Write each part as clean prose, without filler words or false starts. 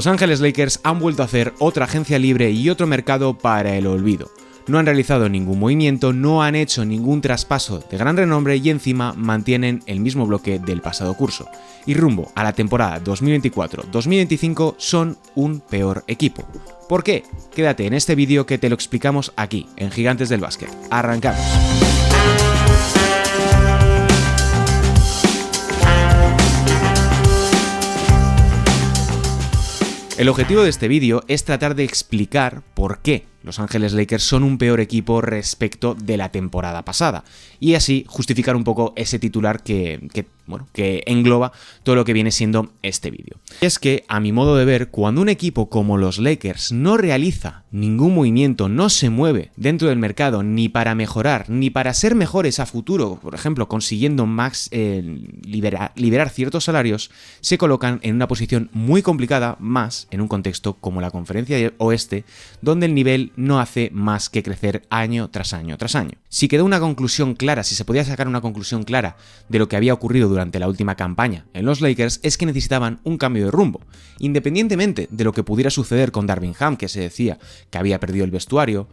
Los Ángeles Lakers han vuelto a hacer otra agencia libre y otro mercado para el olvido. No han realizado ningún movimiento, no han hecho ningún traspaso de gran renombre y encima mantienen el mismo bloque del pasado curso. Y rumbo a la temporada 2024-2025 son un peor equipo. ¿Por qué? Quédate en este vídeo que te lo explicamos aquí, en Gigantes del Básquet. ¡Arrancamos! El objetivo de este vídeo es tratar de explicar por qué Los Ángeles Lakers son un peor equipo respecto de la temporada pasada y así justificar un poco ese titular que engloba todo lo que viene siendo este vídeo. Y es que, a mi modo de ver, cuando un equipo como los Lakers no realiza ningún movimiento, no se mueve dentro del mercado ni para mejorar, ni para ser mejores a futuro, por ejemplo, consiguiendo liberar ciertos salarios, se colocan en una posición muy complicada, más en un contexto como la Conferencia Oeste, donde el nivel no hace más que crecer año tras año tras año. Si quedó una conclusión clara, si se podía sacar una conclusión clara de lo que había ocurrido durante la última campaña en los Lakers, es que necesitaban un cambio de rumbo. Independientemente de lo que pudiera suceder con Darvin Ham, que se decía que había perdido el vestuario,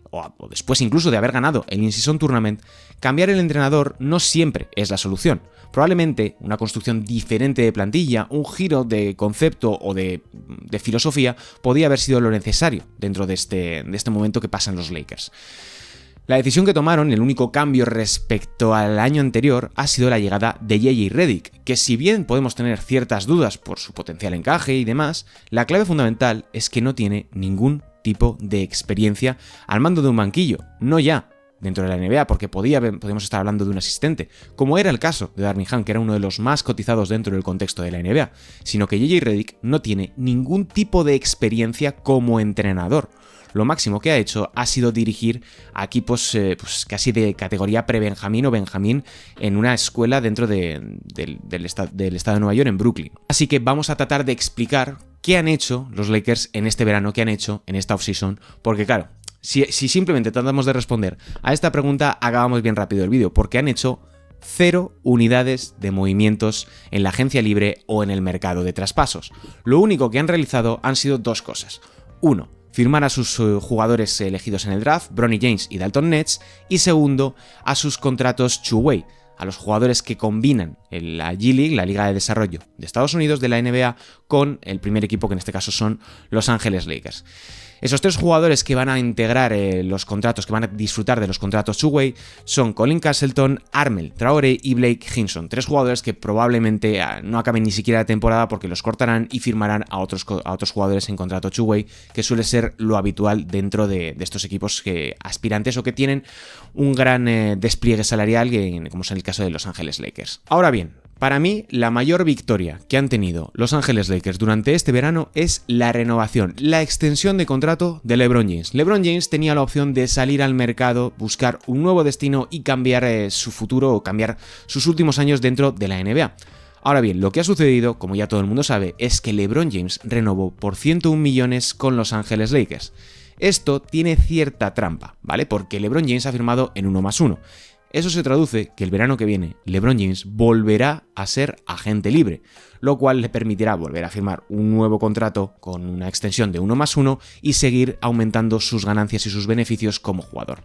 o después incluso de haber ganado el In-Season Tournament, cambiar el entrenador no siempre es la solución. Probablemente una construcción diferente de plantilla, un giro de concepto o de filosofía podía haber sido lo necesario dentro de este momento que pasan los Lakers. La decisión que tomaron, el único cambio respecto al año anterior, ha sido la llegada de J.J. Redick, que si bien podemos tener ciertas dudas por su potencial encaje y demás, la clave fundamental es que no tiene ningún tipo de experiencia al mando de un banquillo, no ya dentro de la NBA, porque podíamos estar hablando de un asistente, como era el caso de Darvin Ham, que era uno de los más cotizados dentro del contexto de la NBA, sino que J.J. Redick no tiene ningún tipo de experiencia como entrenador. Lo máximo que ha hecho ha sido dirigir a equipos casi de categoría pre-Benjamín o Benjamín en una escuela dentro del estado de Nueva York, en Brooklyn. Así que vamos a tratar de explicar qué han hecho los Lakers en este verano, qué han hecho en esta offseason, porque claro, si simplemente tratamos de responder a esta pregunta, acabamos bien rápido el vídeo, porque han hecho 0 unidades de movimientos en la agencia libre o en el mercado de traspasos. Lo único que han realizado han sido dos cosas. 1. Firmar a sus jugadores elegidos en el draft, Bronny James y Dalton Nets, y segundo, a sus contratos two-way, a los jugadores que combinan la G-League, la Liga de Desarrollo de Estados Unidos, de la NBA, con el primer equipo, que en este caso son Los Ángeles Lakers. Esos 3 jugadores que van a integrar los contratos, que van a disfrutar de los contratos two-way, son Colin Castleton, Armel Traoré y Blake Hinson. 3 jugadores que probablemente no acaben ni siquiera la temporada porque los cortarán y firmarán a otros jugadores en contrato two-way, que suele ser lo habitual dentro de estos equipos aspirantes o que tienen un gran despliegue salarial, como es el caso de Los Ángeles Lakers. Ahora bien, para mí, la mayor victoria que han tenido Los Ángeles Lakers durante este verano es la renovación, la extensión de contrato de LeBron James. LeBron James tenía la opción de salir al mercado, buscar un nuevo destino y cambiar su futuro o cambiar sus últimos años dentro de la NBA. Ahora bien, lo que ha sucedido, como ya todo el mundo sabe, es que LeBron James renovó por 101 millones con Los Ángeles Lakers. Esto tiene cierta trampa, ¿vale? Porque LeBron James ha firmado en 1+1. Eso se traduce que el verano que viene LeBron James volverá a ser agente libre, lo cual le permitirá volver a firmar un nuevo contrato con una extensión de 1+1 y seguir aumentando sus ganancias y sus beneficios como jugador.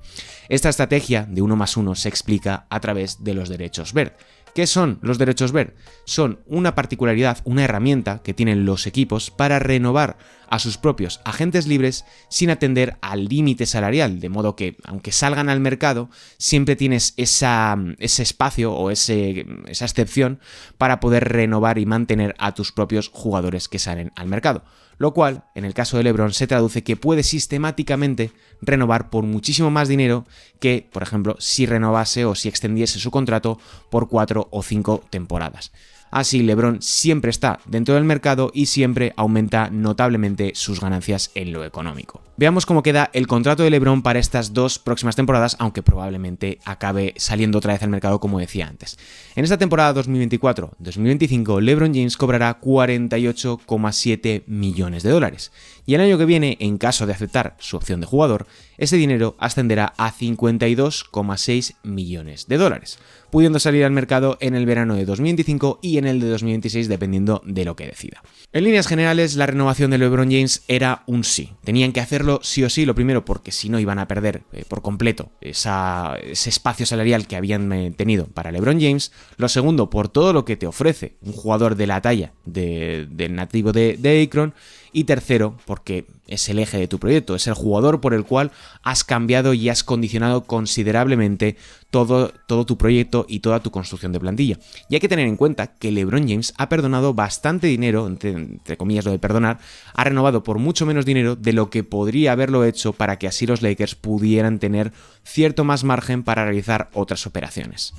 Esta estrategia de 1+1 se explica a través de los derechos verde. ¿Qué son los derechos verde? Son una particularidad, una herramienta que tienen los equipos para renovar a sus propios agentes libres sin atender al límite salarial, de modo que, aunque salgan al mercado, siempre tienes ese espacio o esa excepción para poder renovar y mantener a tus propios jugadores que salen al mercado. Lo cual, en el caso de LeBron, se traduce que puede sistemáticamente renovar por muchísimo más dinero que, por ejemplo, si renovase o si extendiese su contrato por 4 o 5 temporadas. Así, LeBron siempre está dentro del mercado y siempre aumenta notablemente sus ganancias en lo económico. Veamos cómo queda el contrato de LeBron para estas 2 próximas temporadas, aunque probablemente acabe saliendo otra vez al mercado, como decía antes. En esta temporada 2024-2025, LeBron James cobrará 48,7 millones de dólares. Y el año que viene, en caso de aceptar su opción de jugador, ese dinero ascenderá a 52,6 millones de dólares. pudiendo salir al mercado en el verano de 2025 y en el de 2026 dependiendo de lo que decida. En líneas generales, la renovación de LeBron James era un sí. Tenían que hacerlo sí o sí, lo primero porque si no iban a perder por completo ese espacio salarial que habían tenido para LeBron James. Lo segundo, por todo lo que te ofrece un jugador de la talla del nativo de Akron. Y tercero, porque es el eje de tu proyecto, es el jugador por el cual has cambiado y has condicionado considerablemente todo tu proyecto y toda tu construcción de plantilla. Y hay que tener en cuenta que LeBron James ha perdonado bastante dinero, entre comillas lo de perdonar, ha renovado por mucho menos dinero de lo que podría haberlo hecho para que así los Lakers pudieran tener cierto más margen para realizar otras operaciones.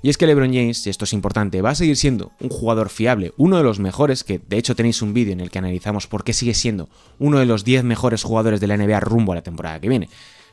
Y es que LeBron James, y esto es importante, va a seguir siendo un jugador fiable, uno de los mejores, que de hecho tenéis un vídeo en el que analizamos por qué sigue siendo uno de los 10 mejores jugadores de la NBA rumbo a la temporada que viene.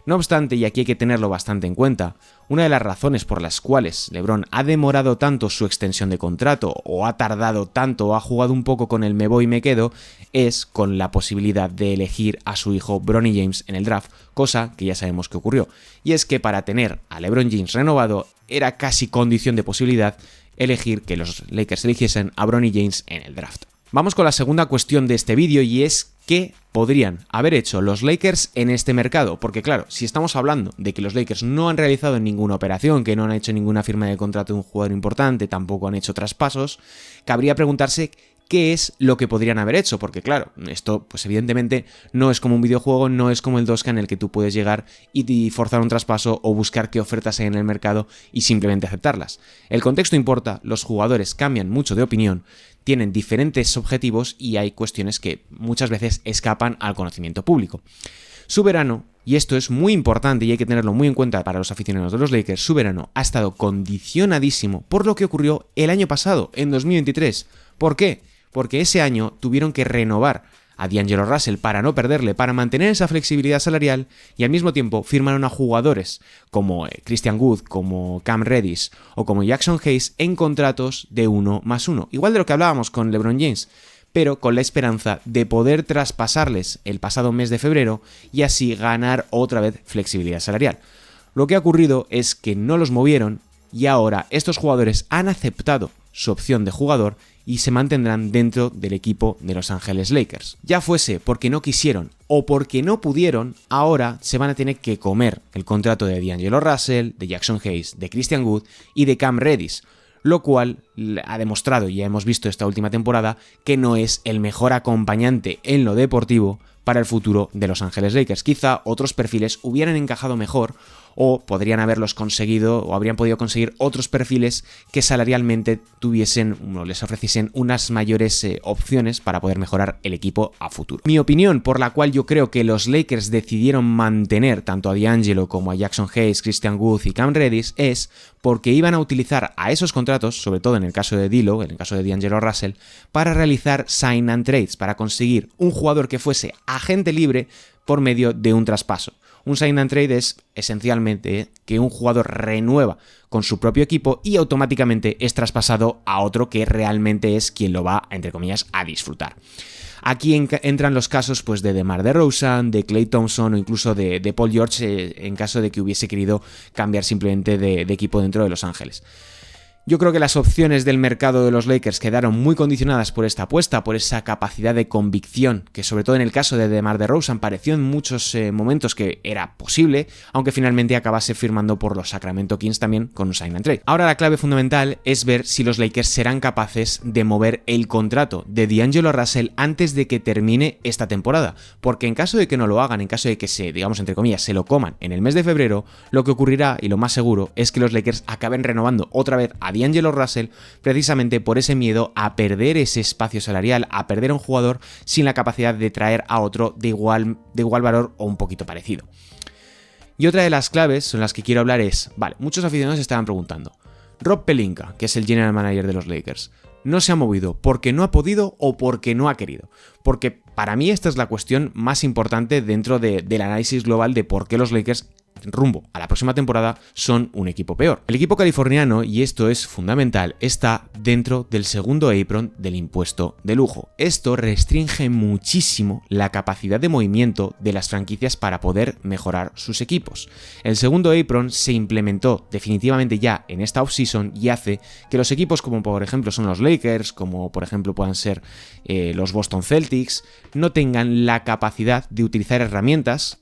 No obstante, y aquí hay que tenerlo bastante en cuenta, una de las razones por las cuales LeBron ha demorado tanto su extensión de contrato o ha tardado tanto o ha jugado un poco con el me voy y me quedo es con la posibilidad de elegir a su hijo Bronny James en el draft, cosa que ya sabemos que ocurrió. Y es que para tener a LeBron James renovado era casi condición de posibilidad elegir que los Lakers eligiesen a Bronny James en el draft. Vamos con la segunda cuestión de este vídeo y es ¿qué podrían haber hecho los Lakers en este mercado? Porque claro, si estamos hablando de que los Lakers no han realizado ninguna operación, que no han hecho ninguna firma de contrato de un jugador importante, tampoco han hecho traspasos, cabría preguntarse qué es lo que podrían haber hecho, porque claro, esto pues evidentemente no es como un videojuego, no es como el 2K en el que tú puedes llegar y forzar un traspaso o buscar qué ofertas hay en el mercado y simplemente aceptarlas. El contexto importa, los jugadores cambian mucho de opinión, tienen diferentes objetivos y hay cuestiones que muchas veces escapan al conocimiento público. Su verano, y esto es muy importante y hay que tenerlo muy en cuenta para los aficionados de los Lakers, su verano ha estado condicionadísimo por lo que ocurrió el año pasado, en 2023. ¿Por qué? Porque ese año tuvieron que renovar a D'Angelo Russell para no perderle, para mantener esa flexibilidad salarial y al mismo tiempo firmaron a jugadores como Christian Wood, como Cam Reddish o como Jackson Hayes en contratos de 1+1. Igual de lo que hablábamos con LeBron James, pero con la esperanza de poder traspasarles el pasado mes de febrero y así ganar otra vez flexibilidad salarial. Lo que ha ocurrido es que no los movieron y ahora estos jugadores han aceptado su opción de jugador y se mantendrán dentro del equipo de Los Ángeles Lakers. Ya fuese porque no quisieron o porque no pudieron, ahora se van a tener que comer el contrato de D'Angelo Russell, de Jackson Hayes, de Christian Wood y de Cam Reddish, lo cual ha demostrado, y ya hemos visto esta última temporada, que no es el mejor acompañante en lo deportivo para el futuro de Los Ángeles Lakers. Quizá otros perfiles hubieran encajado mejor o podrían haberlos conseguido o habrían podido conseguir otros perfiles que salarialmente tuviesen o les ofreciesen unas mayores opciones para poder mejorar el equipo a futuro. Mi opinión por la cual yo creo que los Lakers decidieron mantener tanto a D'Angelo como a Jackson Hayes, Christian Wood y Cam Reddish es porque iban a utilizar a esos contratos, sobre todo en el caso de D'Lo, en el caso de D'Angelo Russell, para realizar sign and trades, para conseguir un jugador que fuese agente libre por medio de un traspaso. Un sign and trade es esencialmente que un jugador renueva con su propio equipo y automáticamente es traspasado a otro que realmente es quien lo va, entre comillas, a disfrutar. Aquí entran los casos pues, de DeMar DeRozan, de Klay Thompson o incluso de Paul George en caso de que hubiese querido cambiar simplemente de equipo dentro de Los Ángeles. Yo creo que las opciones del mercado de los Lakers quedaron muy condicionadas por esta apuesta, por esa capacidad de convicción, que sobre todo en el caso de DeMar DeRozan pareció en muchos momentos que era posible, aunque finalmente acabase firmando por los Sacramento Kings también con un sign and trade. Ahora la clave fundamental es ver si los Lakers serán capaces de mover el contrato de D'Angelo Russell antes de que termine esta temporada, porque en caso de que no lo hagan, en caso de que se, digamos entre comillas, se lo coman en el mes de febrero, lo que ocurrirá, y lo más seguro, es que los Lakers acaben renovando otra vez a D'Angelo Russell precisamente por ese miedo a perder ese espacio salarial, a perder a un jugador sin la capacidad de traer a otro de igual valor o un poquito parecido. Y otra de las claves son las que quiero hablar es, vale, muchos aficionados se estaban preguntando, Rob Pelinka, que es el general manager de los Lakers, no se ha movido porque no ha podido o porque no ha querido. Porque para mí esta es la cuestión más importante dentro del análisis global de por qué los Lakers rumbo a la próxima temporada son un equipo peor. El equipo californiano, y esto es fundamental, está dentro del segundo apron del impuesto de lujo. Esto restringe muchísimo la capacidad de movimiento de las franquicias para poder mejorar sus equipos. El segundo apron se implementó definitivamente ya en esta offseason y hace que los equipos como por ejemplo son los Lakers, como por ejemplo puedan ser los Boston Celtics, no tengan la capacidad de utilizar herramientas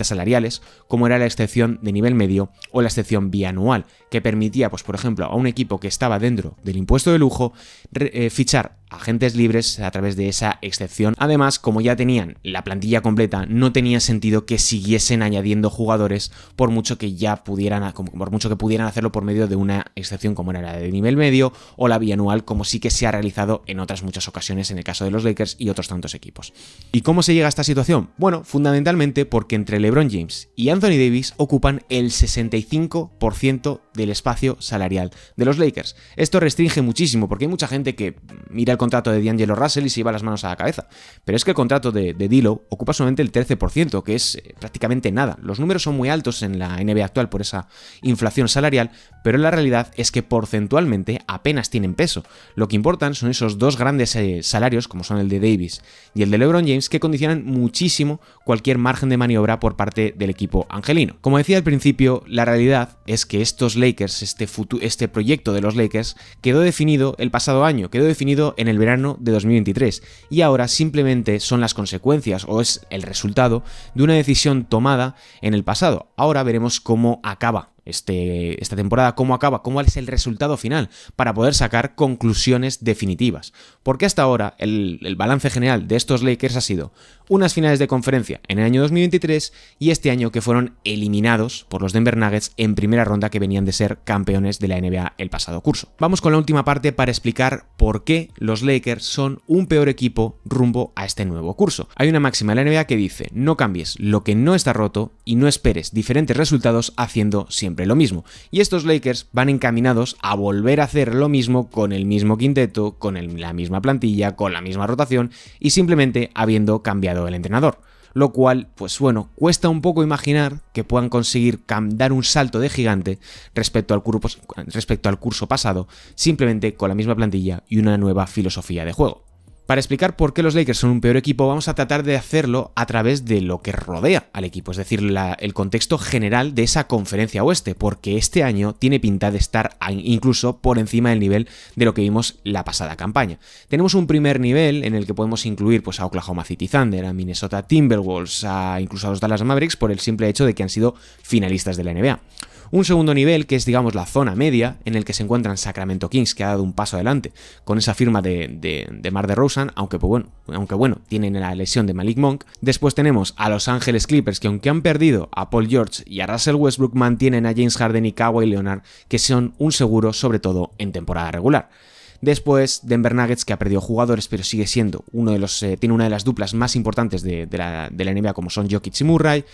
salariales, como era la excepción de nivel medio o la excepción bianual, que permitía, pues por ejemplo, a un equipo que estaba dentro del impuesto de lujo fichar agentes libres a través de esa excepción. Además, como ya tenían la plantilla completa, no tenía sentido que siguiesen añadiendo jugadores por mucho que pudieran hacerlo por medio de una excepción como era la de nivel medio o la bianual, como sí que se ha realizado en otras muchas ocasiones en el caso de los Lakers y otros tantos equipos. ¿Y cómo se llega a esta situación? Bueno, fundamentalmente porque entre LeBron James y Anthony Davis ocupan el 65% del espacio salarial de los Lakers. Esto restringe muchísimo porque hay mucha gente que mira el contrato de D'Angelo Russell y se lleva las manos a la cabeza. Pero es que el contrato de D'Lo ocupa solamente el 13%, que es prácticamente nada. Los números son muy altos en la NBA actual por esa inflación salarial, pero la realidad es que porcentualmente apenas tienen peso. Lo que importan son esos dos grandes salarios, como son el de Davis y el de LeBron James, que condicionan muchísimo cualquier margen de maniobra por parte del equipo angelino. Como decía al principio, la realidad es que estos Lakers, este proyecto de los Lakers, quedó definido el pasado año, quedó definido en el verano de 2023 y ahora simplemente son las consecuencias o es el resultado de una decisión tomada en el pasado. Ahora veremos cómo acaba esta temporada, cómo acaba, cómo es el resultado final para poder sacar conclusiones definitivas. Porque hasta ahora el balance general de estos Lakers ha sido unas finales de conferencia en el año 2023 y este año que fueron eliminados por los Denver Nuggets en primera ronda, que venían de ser campeones de la NBA el pasado curso. Vamos con la última parte para explicar por qué los Lakers son un peor equipo rumbo a este nuevo curso. Hay una máxima de la NBA que dice: no cambies lo que no está roto y no esperes diferentes resultados haciendo siempre lo mismo. Y estos Lakers van encaminados a volver a hacer lo mismo con el mismo quinteto, con la misma plantilla, con la misma rotación y simplemente habiendo cambiado el entrenador. Lo cual, pues bueno, cuesta un poco imaginar que puedan conseguir dar un salto de gigante respecto al curso pasado, simplemente con la misma plantilla y una nueva filosofía de juego. Para explicar por qué los Lakers son un peor equipo, vamos a tratar de hacerlo a través de lo que rodea al equipo, es decir, el contexto general de esa conferencia oeste, porque este año tiene pinta de estar incluso por encima del nivel de lo que vimos la pasada campaña. Tenemos un primer nivel en el que podemos incluir pues, a Oklahoma City Thunder, a Minnesota Timberwolves, incluso a los Dallas Mavericks, por el simple hecho de que han sido finalistas de la NBA. Un segundo nivel, que es digamos la zona media, en el que se encuentran Sacramento Kings, que ha dado un paso adelante con esa firma de Mar DeRozan, aunque bueno, tienen la lesión de Malik Monk. Después tenemos a Los Ángeles Clippers, que aunque han perdido a Paul George y a Russell Westbrook, mantienen a James Harden y Kawhi Leonard, que son un seguro sobre todo en temporada regular. Después, Denver Nuggets, que ha perdido jugadores, pero sigue siendo tiene una de las duplas más importantes de la NBA, como son Jokic y Murray.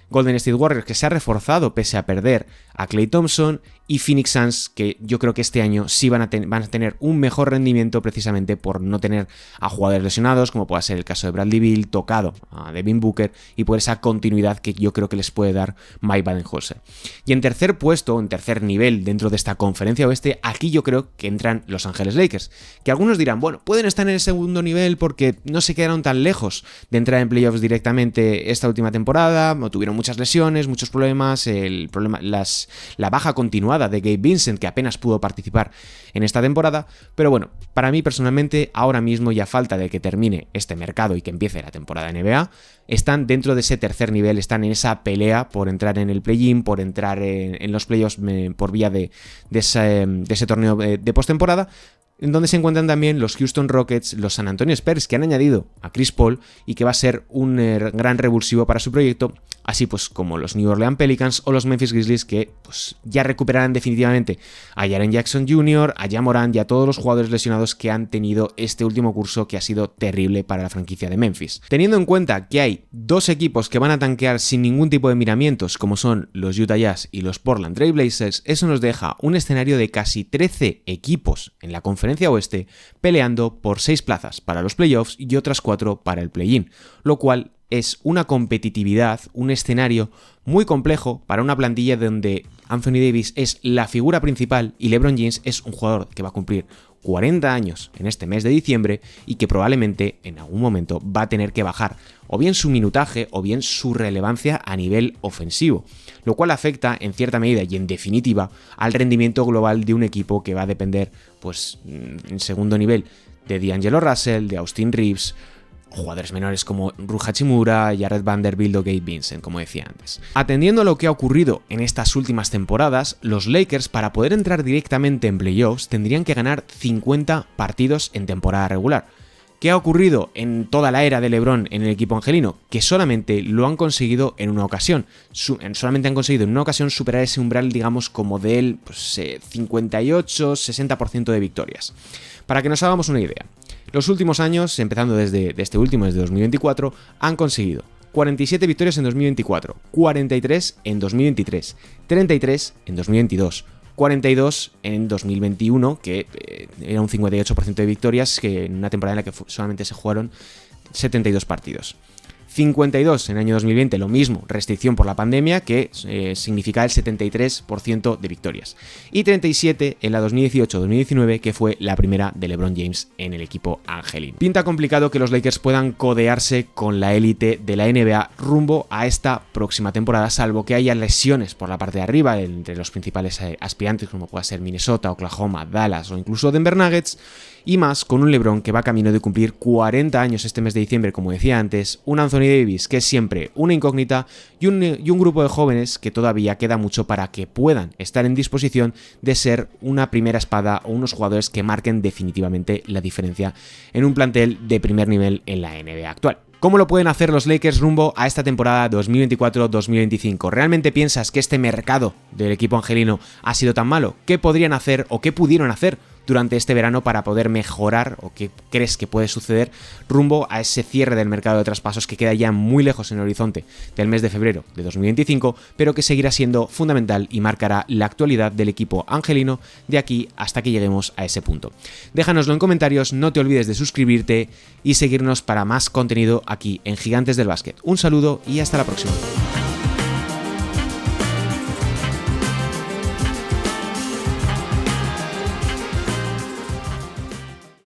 Golden State Warriors, que se ha reforzado pese a perder a Klay Thompson, y Phoenix Suns, que yo creo que este año sí van a tener un mejor rendimiento precisamente por no tener a jugadores lesionados, como pueda ser el caso de Bradley Beal, tocado a Devin Booker, y por esa continuidad que yo creo que les puede dar Mike Budenholzer. Y en tercer puesto, en tercer nivel dentro de esta conferencia oeste, aquí yo creo que entran Los Ángeles Lakers, que algunos dirán, bueno, pueden estar en el segundo nivel porque no se quedaron tan lejos de entrar en playoffs directamente esta última temporada, o tuvieron muchas lesiones, muchos problemas, la baja continuada de Gabe Vincent, que apenas pudo participar en esta temporada, pero bueno, para mí personalmente, ahora mismo, y a falta de que termine este mercado y que empiece la temporada NBA, están dentro de ese tercer nivel, están en esa pelea por entrar en el play-in, por entrar en los playoffs por vía de ese torneo de postemporada, en donde se encuentran también los Houston Rockets, los San Antonio Spurs, que han añadido a Chris Paul y que va a ser un gran revulsivo para su proyecto, así pues como los New Orleans Pelicans o los Memphis Grizzlies, que pues ya recuperarán definitivamente a Jaren Jackson Jr., a Ja Morant y a todos los jugadores lesionados que han tenido este último curso, que ha sido terrible para la franquicia de Memphis. Teniendo en cuenta que hay dos equipos que van a tanquear sin ningún tipo de miramientos, como son los Utah Jazz y los Portland Trail Blazers, eso nos deja un escenario de casi 13 equipos en la conferencia oeste peleando por 6 plazas para los playoffs y otras 4 para el play-in, lo cual es una competitividad, un escenario muy complejo para una plantilla donde Anthony Davis es la figura principal y LeBron James es un jugador que va a cumplir 40 años en este mes de diciembre y que probablemente en algún momento va a tener que bajar o bien su minutaje o bien su relevancia a nivel ofensivo, lo cual afecta en cierta medida y en definitiva al rendimiento global de un equipo que va a depender, pues, en segundo nivel de D'Angelo Russell, de Austin Reeves, jugadores menores como Rui Hachimura, Jared Vanderbilt o Gabe Vincent, como decía antes. Atendiendo a lo que ha ocurrido en estas últimas temporadas, los Lakers, para poder entrar directamente en playoffs, tendrían que ganar 50 partidos en temporada regular. ¿Qué ha ocurrido en toda la era de LeBron en el equipo angelino? Que solamente lo han conseguido en una ocasión. Solamente han conseguido en una ocasión superar ese umbral, digamos, como del 58-60% de victorias. Para que nos hagamos una idea, los últimos años, empezando desde 2024, han conseguido 47 victorias en 2024, 43 en 2023, 33 en 2022, 42 en 2021, que era un 58% de victorias, que en una temporada en la que solamente se jugaron 72 partidos. 52 en el año 2020, lo mismo, restricción por la pandemia, que significa el 73% de victorias. Y 37 en la 2018-2019, que fue la primera de LeBron James en el equipo angelino. Pinta complicado que los Lakers puedan codearse con la élite de la NBA rumbo a esta próxima temporada, salvo que haya lesiones por la parte de arriba entre los principales aspirantes, como pueda ser Minnesota, Oklahoma, Dallas o incluso Denver Nuggets, y más con un LeBron que va camino de cumplir 40 años este mes de diciembre, como decía antes, un Anthony Davis que es siempre una incógnita y un grupo de jóvenes que todavía queda mucho para que puedan estar en disposición de ser una primera espada o unos jugadores que marquen definitivamente la diferencia en un plantel de primer nivel en la NBA actual. ¿Cómo lo pueden hacer los Lakers rumbo a esta temporada 2024-2025? ¿Realmente piensas que este mercado del equipo angelino ha sido tan malo? ¿Qué podrían hacer o qué pudieron hacer durante este verano para poder mejorar, o qué crees que puede suceder rumbo a ese cierre del mercado de traspasos que queda ya muy lejos en el horizonte del mes de febrero de 2025, pero que seguirá siendo fundamental y marcará la actualidad del equipo angelino de aquí hasta que lleguemos a ese punto? Déjanoslo en comentarios, no te olvides de suscribirte y seguirnos para más contenido aquí en Gigantes del Básquet. Un saludo y hasta la próxima.